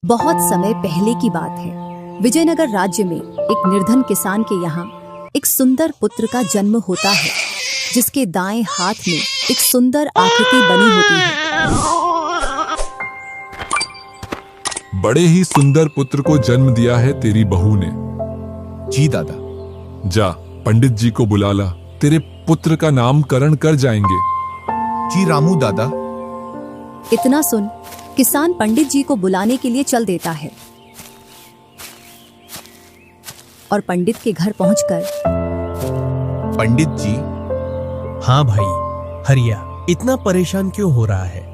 बहुत समय पहले की बात है। विजयनगर राज्य में एक निर्धन किसान के यहाँ एक सुंदर पुत्र का जन्म होता है, जिसके दाएं हाथ में एक सुंदर आकृति बनी होती है। बड़े ही सुंदर पुत्र को जन्म दिया है तेरी बहू ने। जी दादा। जा, पंडित जी को बुला ला, तेरे पुत्र का नामकरण कर जाएंगे। जी रामू दादा। इतना सुन किसान पंडित जी को बुलाने के लिए चल देता है और पंडित के घर पहुंचकर, पंडित जी। हाँ भाई हरिया, इतना परेशान क्यों हो रहा है?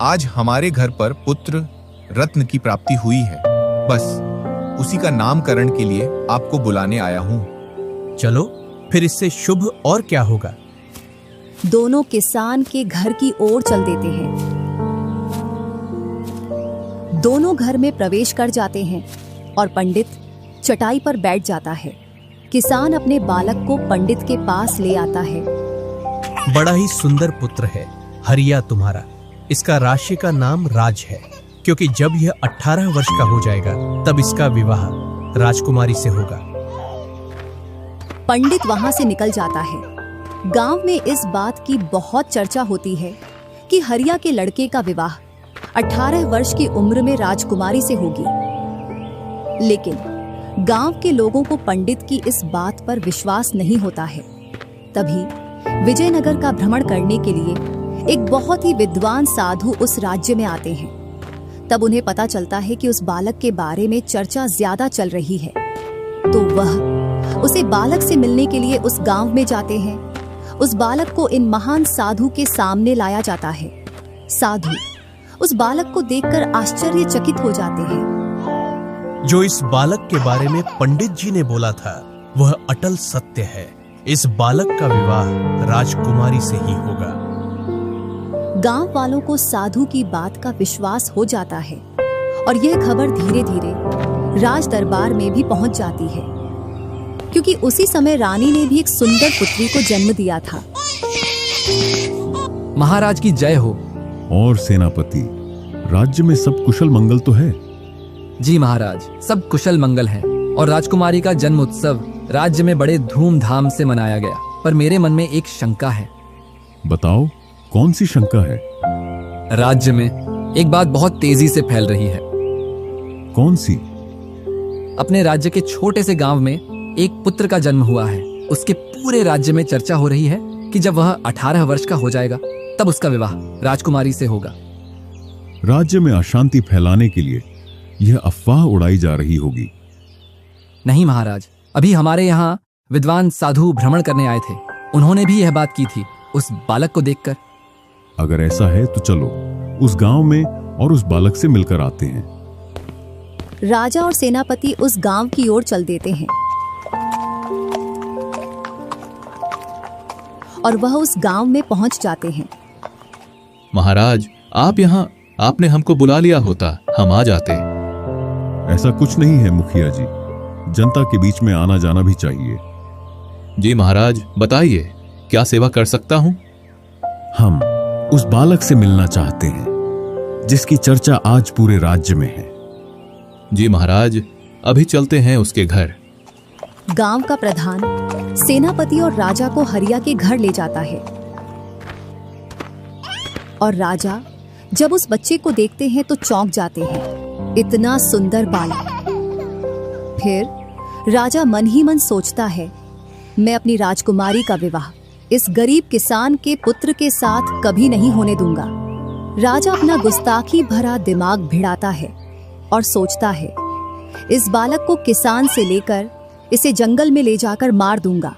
आज हमारे घर पर पुत्र रत्न की प्राप्ति हुई है, बस उसी का नामकरण के लिए आपको बुलाने आया हूँ। चलो फिर, इससे शुभ और क्या होगा। दोनों किसान के घर की ओर चल देते हैं। दोनों घर में प्रवेश कर जाते हैं और पंडित चटाई पर बैठ जाता है। किसान अपने बालक को पंडित के पास ले आता है। बड़ा ही सुंदर पुत्र है हरिया तुम्हारा। इसका राशि का नाम राज है, क्योंकि जब यह 18 वर्ष का हो जाएगा तब इसका विवाह राजकुमारी से होगा। पंडित वहां से निकल जाता है। गांव में इस बात की बहुत चर्चा होती है कि हरिया के लड़के का विवाह 18 वर्ष की उम्र में राजकुमारी से होगी। लेकिन गांव के लोगों को पंडित की इस बात पर विश्वास नहीं होता है। तभी विजयनगर का भ्रमण करने के लिए एक बहुत ही विद्वान साधु उस राज्य में आते हैं। तब उन्हें पता चलता है कि उस बालक के बारे में चर्चा ज्यादा चल रही है, तो वह उसे बालक से मिलने के लिए उस गांव में जाते हैं। उस बालक को इन महान साधु के सामने लाया जाता है। साधु उस बालक को देखकर आश्चर्यचकित हो जाते हैं। जो इस बालक के बारे में पंडित जी ने बोला था वह अटल सत्य है। इस बालक का विवाह राजकुमारी से ही होगा। गांव वालों को साधु की बात का विश्वास हो जाता है और यह खबर धीरे धीरे राज दरबार में भी पहुंच जाती है, क्योंकि उसी समय रानी ने भी एक सुंदर पुत्री को जन्म दिया था। महाराज की जय हो। और सेनापति, राज्य में सब कुशल मंगल तो है? जी महाराज, सब कुशल मंगल है और राजकुमारी का जन्म उत्सव राज्य में बड़े धूमधाम से मनाया गया। पर मेरे मन में एक शंका है। बताओ, कौन सी शंका है? राज्य में एक बात बहुत तेजी से फैल रही है। कौन सी? अपने राज्य के छोटे से गांव में एक पुत्र का जन्म हुआ है। उसके पूरे राज्य में चर्चा हो रही है कि जब वह 18 वर्ष का हो जाएगा तब उसका विवाह राजकुमारी से होगा। राज्य में अशांति फैलाने के लिए यह अफवाह उड़ाई जा रही होगी। नहीं महाराज, अभी हमारे यहाँ विद्वान साधु भ्रमण करने आए थे। उन्होंने भी यह बात की थी उस बालक को देखकर। अगर ऐसा है तो चलो उस गांव में और उस बालक से मिलकर आते हैं। राजा और सेनापति उस गांव की ओर चल देते हैं और वह उस गांव में पहुंच जाते हैं। महाराज, आप यहाँ, आपने हमको बुला लिया होता, हम आ जाते। ऐसा कुछ नहीं है मुखिया जी, जनता के बीच में आना जाना भी चाहिए। जी महाराज, बताइए क्या सेवा कर सकता हूँ? हम उस बालक से मिलना चाहते हैं जिसकी चर्चा आज पूरे राज्य में है। जी महाराज, अभी चलते हैं उसके घर। गांव का प्रधान सेनापति और राजा को हरिया के घर ले जाता है और राजा जब उस बच्चे को देखते हैं तो चौंक जाते हैं। इतना सुंदर बालक। फिर राजा मन ही मन सोचता है, मैं अपनी राजकुमारी का विवाह इस गरीब किसान के पुत्र के साथ कभी नहीं होने दूंगा। राजा अपना गुस्ताखी भरा दिमाग भिड़ाता है और सोचता है, इस बालक को किसान से लेकर इसे जंगल में ले जाकर मार दूंगा।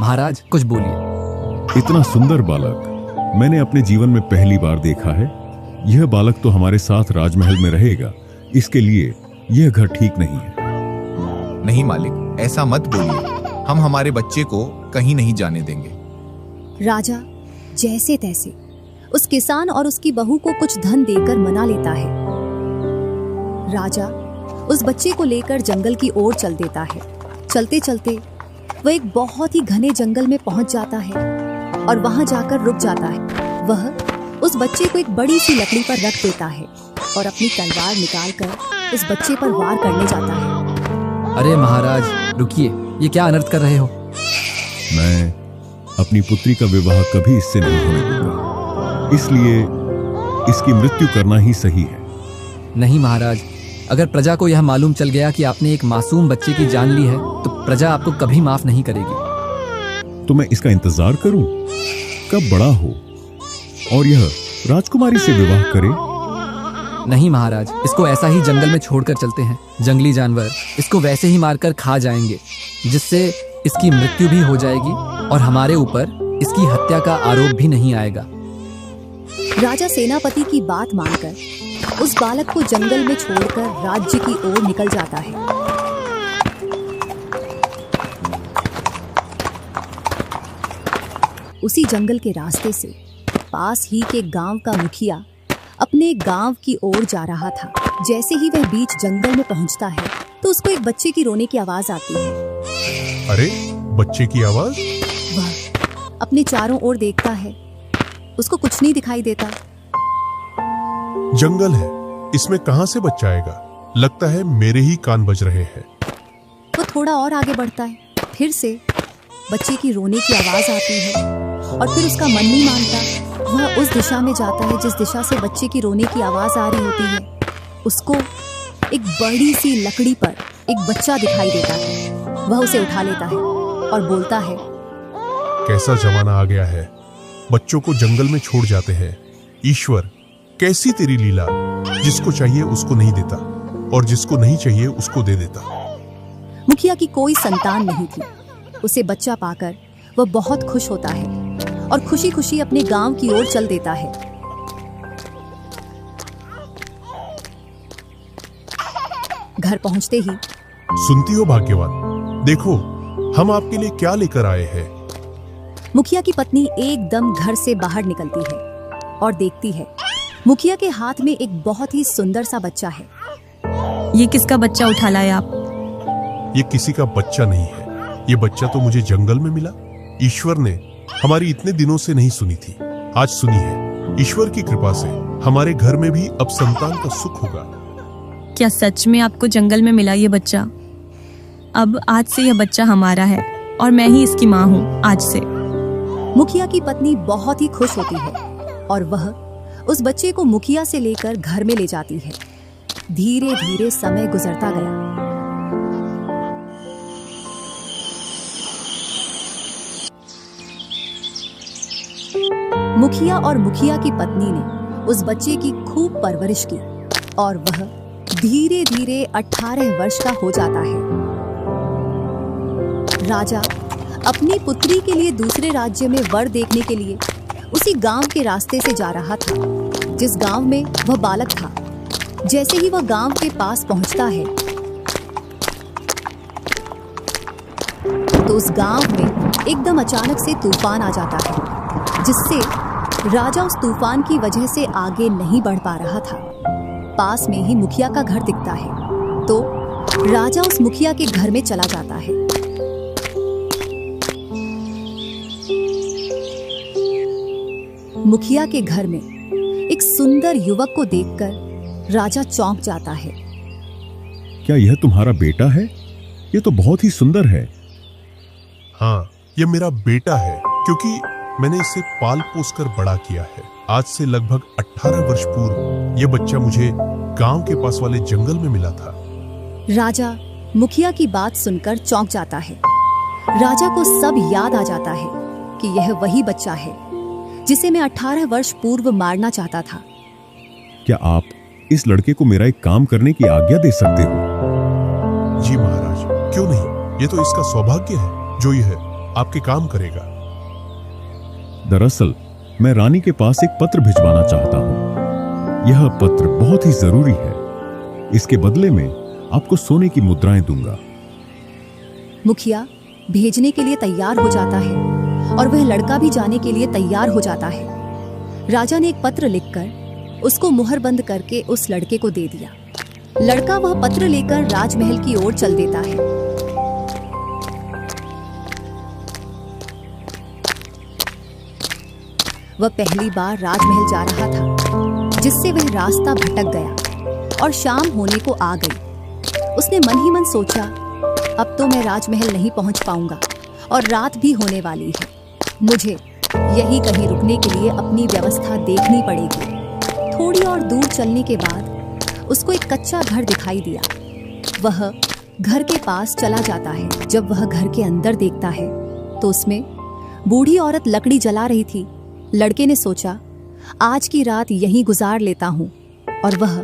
महाराज कुछ बोलिए। इतना सुंदर बालक मैंने अपने जीवन में पहली बार देखा है। यह बालक तो हमारे साथ राजमहल में रहेगा, इसके लिए यह घर ठीक नहीं है। नहीं मालिक, ऐसा मत बोलिए, हम हमारे बच्चे को कहीं नहीं जाने देंगे। राजा जैसे तैसे उस किसान और उसकी बहू को कुछ धन देकर मना लेता है। राजा उस बच्चे को लेकर जंगल की ओर चल देता है। चलते चलते वह एक बहुत ही घने जंगल में पहुंच जाता है और वहां जाकर रुक जाता है। वह उस बच्चे को एक बड़ी सी लकड़ी पर रख देता है और अपनी तलवार निकालकर इस बच्चे पर वार करने जाता है। अरे महाराज रुकिए, ये क्या अनर्थ कर रहे हो? मैं अपनी पुत्री का विवाह कभी इससे नहीं होने दूंगा, इसलिए इसकी मृत्यु करना ही सही है। नहीं महाराज, अगर प्रजा को यह मालूम चल गया कि आपने एक मासूम बच्चे की जान ली है तो प्रजा आपको कभी माफ नहीं करेगी। तो मैं इसका इंतजार करूं कब बड़ा हो और यह राजकुमारी से विवाह करे? नहीं महाराज, इसको ऐसा ही जंगल में छोड़कर चलते हैं। जंगली जानवर इसको वैसे ही मारकर खा जाएंगे, जिससे इसकी मृत्यु भी हो जाएगी और हमारे ऊपर इसकी हत्या का आरोप भी नहीं आएगा। राजा सेनापति की बात मानकर उस बालक को जंगल में छोड़कर राज्य की ओर निकल जाता है। उसी जंगल के रास्ते से पास ही के गांव का मुखिया अपने गांव की ओर जा रहा था। जैसे ही वह बीच जंगल में पहुंचता है तो उसको एक बच्चे की रोने की आवाज आती है। अरे, बच्चे की आवाज? वह अपने चारों ओर देखता है, उसको कुछ नहीं दिखाई देता। जंगल है, इसमें कहां से बच्चा आएगा? लगता है मेरे ही कान बज रहे हैं। वो थोड़ा और आगे बढ़ता है, फिर से बच्चे की रोने की आवाज आती है और फिर उसका मन नहीं मानता। वह उस दिशा में जाता है जिस दिशा से बच्चे की रोने की आवाज आ रही होती है। उसको एक बड़ी सी लकड़ी पर एक बच्चा दिखाई देता है। वह उसे उठा लेता है और बोलता है, कैसा जमाना आ गया है, बच्चों को जंगल में छोड़ जाते हैं। ईश्वर, कैसी तेरी लीला, जिसको चाहिए उसको नहीं देता और जिसको नहीं चाहिए उसको दे देता। मुखिया की कोई संतान नहीं थी। उसे बच्चा पाकर वह बहुत खुश होता है और खुशी खुशी अपने गांव की ओर चल देता है। घर पहुंचते ही, सुनती हो भाग्यवान, देखो हम आपके लिए क्या लेकर आए हैं। मुखिया की पत्नी एकदम घर से बाहर निकलती है और देखती है मुखिया के हाथ में एक बहुत ही सुंदर सा बच्चा है। ये किसका बच्चा उठा लाए आप? ये किसी का बच्चा नहीं है, ये बच्चा तो मुझे जंगल में मिला। ईश्वर ने हमारी इतने दिनों से नहीं सुनी थी, आज सुनी है। ईश्वर की कृपा से हमारे घर में भी अब संतान का सुख होगा। क्या सच में आपको जंगल में मिला ये बच्चा? अब आज से यह बच्चा हमारा है और मैं ही इसकी माँ हूँ आज से। मुखिया की पत्नी बहुत ही खुश होती है और वह उस बच्चे को मुखिया से लेकर घर में ले जाती है। धीरे धीरे समय गुजरता गया। मुखिया और मुखिया की पत्नी ने उस बच्चे की खूब परवरिश की और वह धीरे धीरे 18 वर्ष का हो जाता है। राजा अपनी पुत्री के लिए दूसरे राज्य में वर देखने के लिए उसी गांव के रास्ते से जा रहा था जिस गांव में वह बालक था। जैसे ही वह गांव के पास पहुंचता है तो उस गांव में एकदम अचानक से तूफान आ जाता है, जिससे राजा उस तूफान की वजह से आगे नहीं बढ़ पा रहा था। पास में ही मुखिया का घर दिखता है तो राजा उस मुखिया के घर में चला जाता है। मुखिया के घर में एक सुंदर युवक को देखकर राजा चौंक जाता है। क्या यह तुम्हारा बेटा है? ये तो बहुत ही सुंदर है। हाँ, यह मेरा बेटा है, क्योंकि मैंने इसे पाल पोस कर बड़ा किया है। आज से लगभग 18 वर्ष पूर्व यह बच्चा मुझे गांव के पास वाले जंगल में मिला था। राजा मुखिया की बात सुनकर चौंक जाता है। राजा को सब याद आ जाता है कि यह वही बच्चा है जिसे मैं 18 वर्ष पूर्व मारना चाहता था। क्या आप इस लड़के को मेरा एक काम करने की आज्ञा दे सकते हो? जी महाराज, क्यों नहीं, ये तो इसका सौभाग्य है जो यह आपके काम करेगा। दरअसल मैं रानी के पास एक पत्र भिजवाना चाहता हूँ। यह पत्र बहुत ही जरूरी है। इसके बदले में आपको सोने की मुद्राएं दूंगा। मुखिया भेजने के लिए तैयार हो जाता है और वह लड़का भी जाने के लिए तैयार हो जाता है। राजा ने एक पत्र लिखकर उसको मुहर बंद करके उस लड़के को दे दिया। लड़का वह पत्र लेकर राजमहल की ओर चल देता है। वह पहली बार राजमहल जा रहा था, जिससे वह रास्ता भटक गया और शाम होने को आ गई। उसने मन ही मन सोचा, अब तो मैं राजमहल नहीं पहुंच पाऊंगा और रात भी होने वाली है। मुझे यही कहीं रुकने के लिए अपनी व्यवस्था देखनी पड़ेगी। थोड़ी और दूर चलने के बाद उसको एक कच्चा घर दिखाई दिया। वह घर के पास चला जाता है। जब वह घर के अंदर देखता है तो उसमें बूढ़ी औरत लकड़ी जला रही थी। लड़के ने सोचा, आज की रात यहीं गुजार लेता हूँ, और वह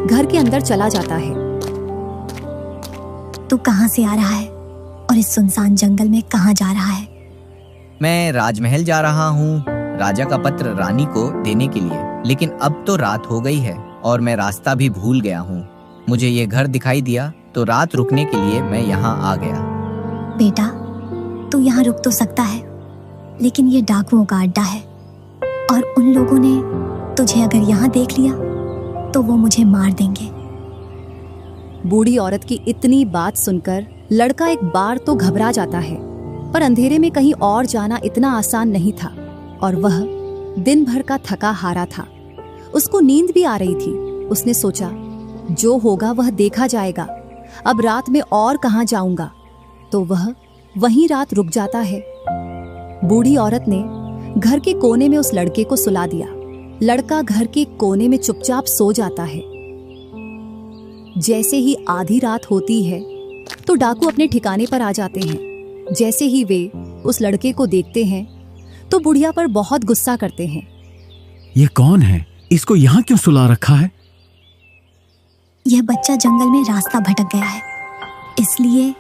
घर के अंदर चला जाता है। तू कहाँ से आ रहा है और इस सुनसान जंगल में कहाँ जा रहा है? मैं राजमहल जा रहा हूँ, राजा का पत्र रानी को देने के लिए, लेकिन अब तो रात हो गई है और मैं रास्ता भी भूल गया हूँ। मुझे ये घर दिखाई दिया तो रात रुकने के लिए मैं यहाँ आ गया। बेटा, तू यहाँ रुक तो सकता है, लेकिन ये डाकुओं का अड्डा है और उन लोगों ने तुझे अगर यहाँ देख लिया तो वो मुझे मार देंगे। बूढ़ी औरत की इतनी बात सुनकर लड़का एक बार तो घबरा जाता है, पर अंधेरे में कहीं और जाना इतना आसान नहीं था और वह दिन भर का थका हारा था। उसको नींद भी आ रही थी। उसने सोचा, जो होगा वह देखा जाएगा, अब रात में और कहाँ जाऊंगा। तो वह वहीं रात रुक जाता है। बूढ़ी औरत ने घर के कोने में उस लड़के को सुला दिया। लड़का घर के कोने में चुपचाप सो जाता है। जैसे ही आधी रात होती है तो डाकू अपने ठिकाने पर आ जाते हैं। जैसे ही वे उस लड़के को देखते हैं तो बुढ़िया पर बहुत गुस्सा करते हैं। ये कौन है? इसको यहाँ क्यों सुला रखा है? यह बच्चा जंगल में रास्ता भटक गया है, इसलिए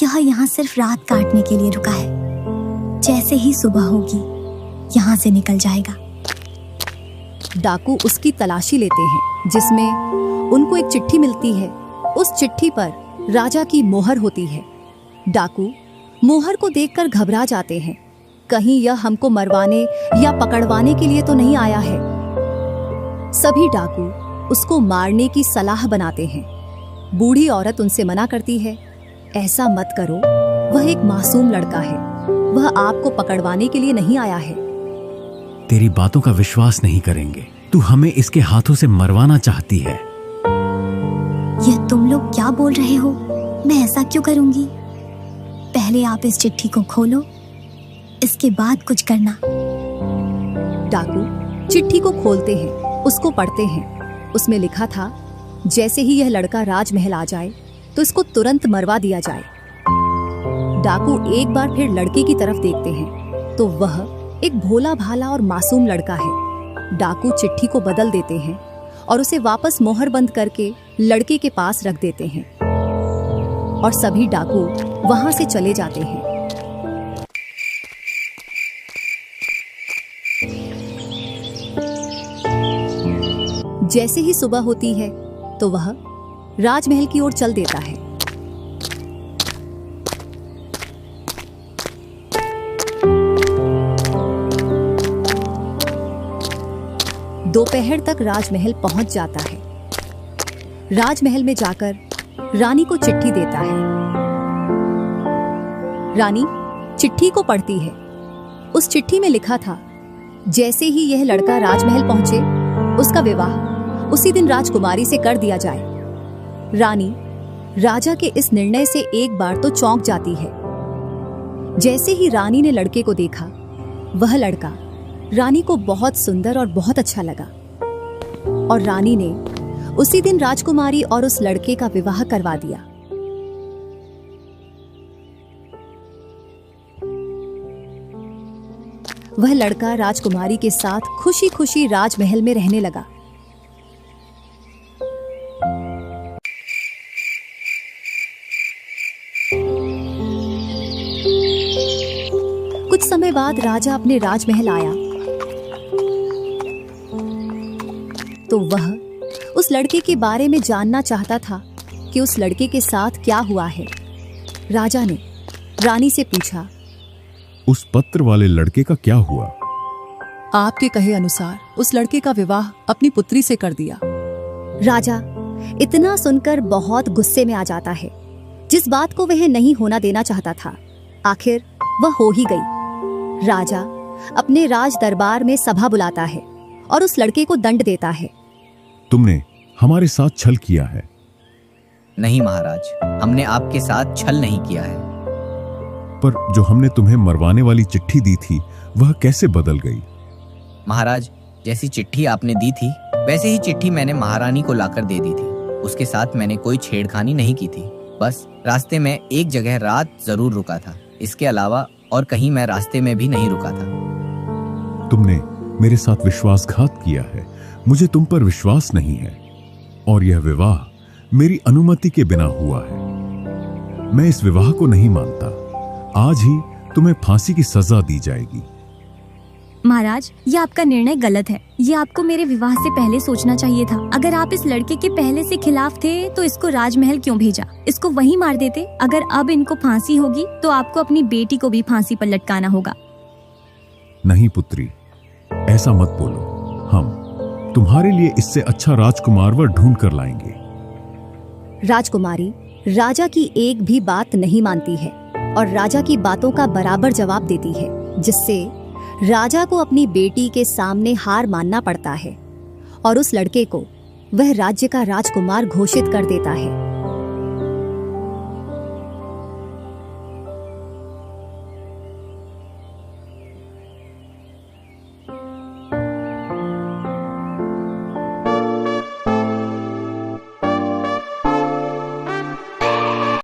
यह यहाँ सिर्फ रात काटने के लिए रुका है। जैसे ही सुबह होगी यहाँ से निकल जाएगा। डाकू उसकी तलाशी लेते हैं, जिसमें उनको एक चिट्ठी मिलती है। उस चिट्ठी पर राजा की मोहर होती है। डाकू मोहर को देखकर घबरा जाते हैं। कहीं यह हमको मरवाने या पकड़वाने के लिए तो नहीं आया है। सभी डाकू उसको मारने की सलाह बनाते हैं। बूढ़ी औरत उनसे मना करती है, ऐसा मत करो, वह एक मासूम लड़का है, वह आपको पकड़वाने के लिए नहीं आया है। तेरी बातों का विश्वास नहीं करेंगे। तू हमें इसके हाथों से मरवाना चाहती है। यह तुम लोग क्या बोल रहे हो? मैं ऐसा क्यों करूंगी? पहले आप इस चिट्ठी को खोलो, इसके बाद कुछ करना। डाकू चिट्ठी को खोलते हैं, उसको पढ़ते हैं। उसमें लिखा था, जैसे ही यह लड़का राजमहल आ जाए तो इसको तुरंत मरवा दिया जाए। डाकू एक बार फिर लड़के की तरफ देखते हैं तो वह एक भोला भाला और मासूम लड़का है। डाकू चिट्ठी को बदल देते हैं और उसे वापस मोहर बंद करके लड़के के पास रख देते हैं और सभी डाकू वहां से चले जाते हैं। जैसे ही सुबह होती है तो वह राजमहल की ओर चल देता है। दोपहर तक राजमहल पहुंच जाता है। राजमहल में जाकर रानी को चिट्ठी देता है। रानी चिट्ठी को पढ़ती है। उस चिट्ठी में लिखा था, जैसे ही यह लड़का राजमहल पहुंचे उसका विवाह उसी दिन राजकुमारी से कर दिया जाए। रानी राजा के इस निर्णय से एक बार तो चौंक जाती है। जैसे ही रानी ने लड़के को देखा, वह लड़का रानी को बहुत सुंदर और बहुत अच्छा लगा और रानी ने उसी दिन राजकुमारी और उस लड़के का विवाह करवा दिया। वह लड़का राजकुमारी के साथ खुशी खुशी राजमहल में रहने लगा। कुछ समय बाद राजा अपने राजमहल आया तो वह उस लड़के के बारे में जानना चाहता था कि उस लड़के के साथ क्या हुआ है। राजा ने रानी से पूछा, उस पत्र वाले लड़के का क्या हुआ? आपके कहे अनुसार उस लड़के का विवाह अपनी पुत्री से कर दिया। राजा इतना सुनकर बहुत गुस्से में आ जाता है। जिस बात को वह नहीं होना देना चाहता था, आखिर वह हो ही गई। राजा अपने राज दरबार में सभा बुलाता है और उस लड़के को दंड देता है। तुमने हमारे साथ छल किया है। नहीं महाराज, हमने आपके साथ छल नहीं किया है। पर जो हमने तुम्हें मरवाने वाली चिट्ठी दी थी वह कैसे बदल गई? महाराज, जैसी चिट्ठी आपने दी थी वैसे ही चिट्ठी मैंने महारानी को लाकर दे दी थी। उसके साथ मैंने कोई छेड़खानी नहीं की थी। बस रास्ते में एक जगह रात जरूर रुका था, इसके अलावा और कहीं मैं रास्ते में भी नहीं रुका था। तुमने मेरे साथ विश्वासघात किया है। मुझे तुम पर विश्वास नहीं है और यह विवाह मेरी अनुमति के बिना हुआ है। मैं इस विवाह को नहीं मानता। आज ही तुम्हें फांसी की सजा दी जाएगी। महाराज, ये आपका निर्णय गलत है। ये आपको मेरे विवाह से पहले सोचना चाहिए था। अगर आप इस लड़के के पहले से खिलाफ थे तो इसको राजमहल क्यों भेजा? इसको वहीं मार देते। अगर अब इनको फांसी होगी तो आपको अपनी बेटी को भी फांसी पर लटकाना होगा। नहीं पुत्री, ऐसा मत बोलो। हम तुम्हारे लिए इससे अच्छा राजकुमार वर ढूंढ कर लाएंगे। राजकुमारी राजा की एक भी बात नहीं मानती है और राजा की बातों का बराबर जवाब देती है, जिससे राजा को अपनी बेटी के सामने हार मानना पड़ता है और उस लड़के को वह राज्य का राजकुमार घोषित कर देता है।